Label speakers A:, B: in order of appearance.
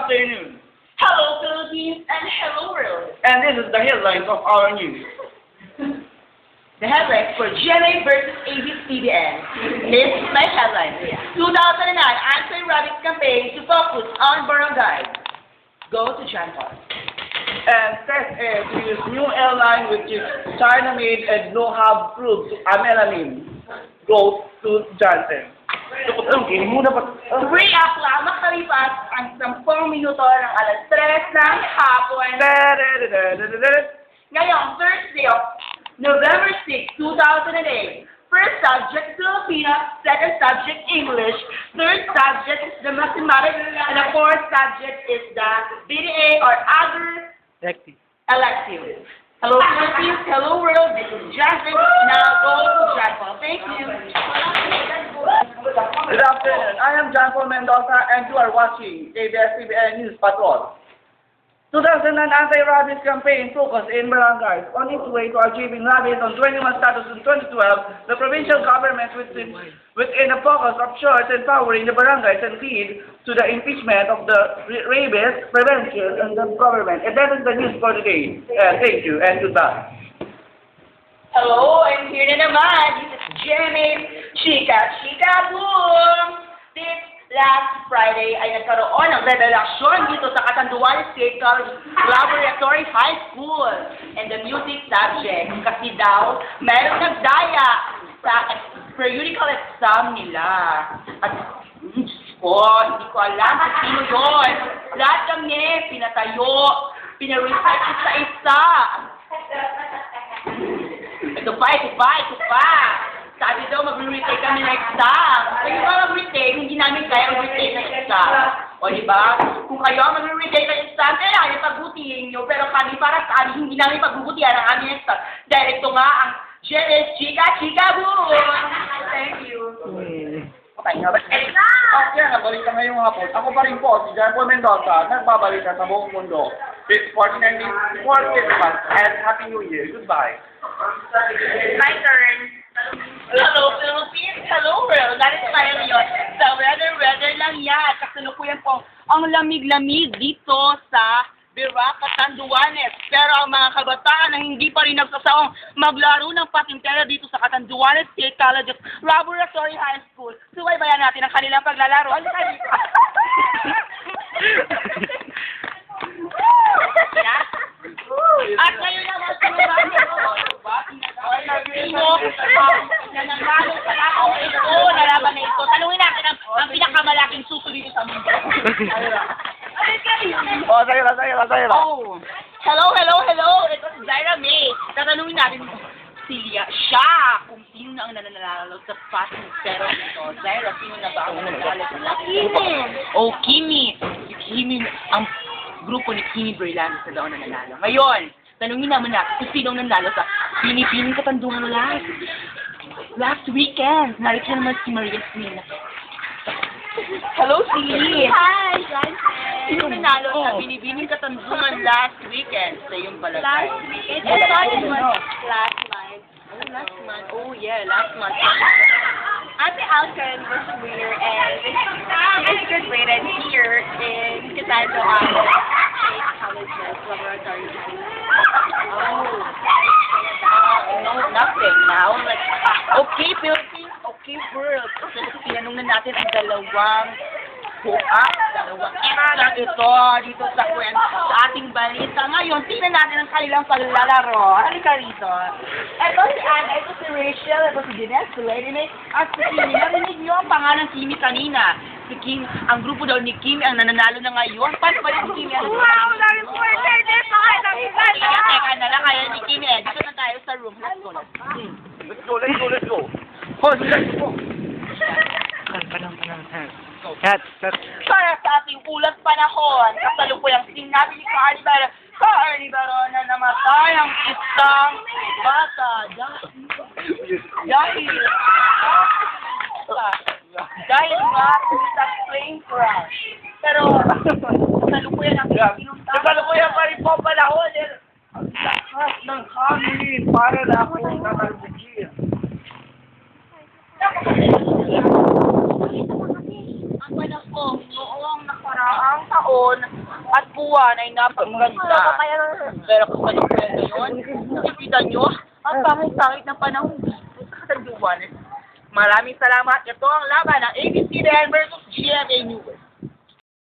A: afternoon.
B: Hello, Philippines, and hello, world.
A: And this is the headlines of our news.
B: The headlines for GMA versus ABS-CBN. This is my headline. 2009 anti-rabies campaign to focus on barangay. Go to John Paul.
A: And Test Air to use new airline which is China-made and no have proved melamine. Go to Johnson.
B: Free up lang makalipas ang 10 minuto ng alas 3 ng hapon. Ngayong Thursday of November 6, 2008. First subject, Filipino. Second subject, English. Third subject is the mathematics. And the fourth subject is the BDA or other elective. Hello, Philippines. Hello, world. This is Justin. Now go to John Paul. Thank you.
A: Good afternoon. I am John Paul Mendoza and you are watching ABS-CBN News Patrol. 2009 anti-rabies campaign focused in barangays. On its way to achieving rabies on 21 status in 2012, the provincial government within a focus of short empowering the barangays and lead to the impeachment of the rabies prevention and the government. And that is the news for today. Thank you and goodbye.
B: Hello, I'm here na naman. This is Jeremy. Chika boom! This last Friday ay nagkaroon ng revelasyon dito sa Catanduanes State College Laboratory High School and the music subject. Kasi daw, mayroong nagdaya sa periodical exam nila. At, hindi ko alam kung sino yun. Lahat kami, pinatayo, pinaresearch isa-isa. Ito pa. Sabi daw, mag-retake kami ng exam. Kayo ba mag-retake? Hindi namin kaya mag-retake ng exam. O, diba? Kung kayo mag-retake ng exam, kailangan pagbutihin nyo. Pero kami, para sa amin, hindi namin pagbubutihan ang aming exam. Dahil ito nga ang GS Chika Boom! Thank you.
A: Okay nga ba? Okay, nabalita ngayong hapon. Ako pa rin po, si John Paul Mendoza, nagbabalita sa buong mundo. It's 49 for Christmas and Happy New Year. Goodbye.
B: My turn. Hello, Philippines. Hello, world. Narito tayo ngayon sa weather lang yan. Kasalukuyan po ang lamig-lamig dito sa Birac, Catanduanes. Pero ang mga kabataan na hindi pa rin nagsasawang maglaro ng patintero dito sa Catanduanes State College Laboratory High School. Subaybayan natin ang kanilang paglalaro. Halika dito. At ngayon naman sa mga na nanalo sa lakong ito, nalaban na ito. Tanungin natin ang pinakamalaking suso dito sa mundo.
A: Oh, sa'yo lang.
B: Oh. Hello. Ito si Zaira May. Tatanungin natin siya kung sino na ang nananalo sa patintero nito. Zaira, sino na ba ang nananalo sa Kimi? Oh, Kimi. Kimi, ang grupo ni Kimi Berlanes na daw nananalo. Ngayon, tanungin naman natin kung sino ang nanalo sa Pinipining Katandungan last weekend. Narito naman si Maria Queen. Hello, Silly.
C: Hi, Johnson.
B: Sino nanalo sa Pinipining Katandungan last weekend sa iyong palagay?
C: Last weekend? I thought it was last month.
B: Last month. Oh, yeah, last month.
C: Ate Alcan was the winner, and she is graduated here in Catanduanes State College Laboratory.
B: Oh. No, nothing now. Like, okay, Philippines. Okay, world. So, tinanong na natin ang dalawang extra ito dito sa ating balita. Ngayon, tingnan natin ang kanilang paglalaro. Halika rito. Ito si Anna, ito si Rachel, ito si Jeanette, si Lady May, at si Kimi. Narinig niyo ang pangalan Kimi kanina. Si Kim, ang grupo daw ni Kimi ang nananalo na ngayon. Paano ba yung Kimi?
C: Wow, na-reporter din sa
B: Teka na lang, kaya ni Kimi. Dito na tayo sa room. Let's go.
A: Let's go.
B: Para sa ating ulat panahon, kasalukuyang sinabi ni Carly Baron na namatay ang isang bata dahil nga sa plane crash. Pero kasalukuyan ang
A: Kasalukuyan pa rin po panahon. Ang lakas ng hangin para na ako nakalbugin.
B: Ang panahon noong nakaraang taon at buwan ay napakaganda. Pero kung anong kwento yun, nakikita nyo, ang pangit-pangit ng panahon dito sa Katanduanes. Maraming salamat. Ito ang laban ng ABCBN versus GMA News.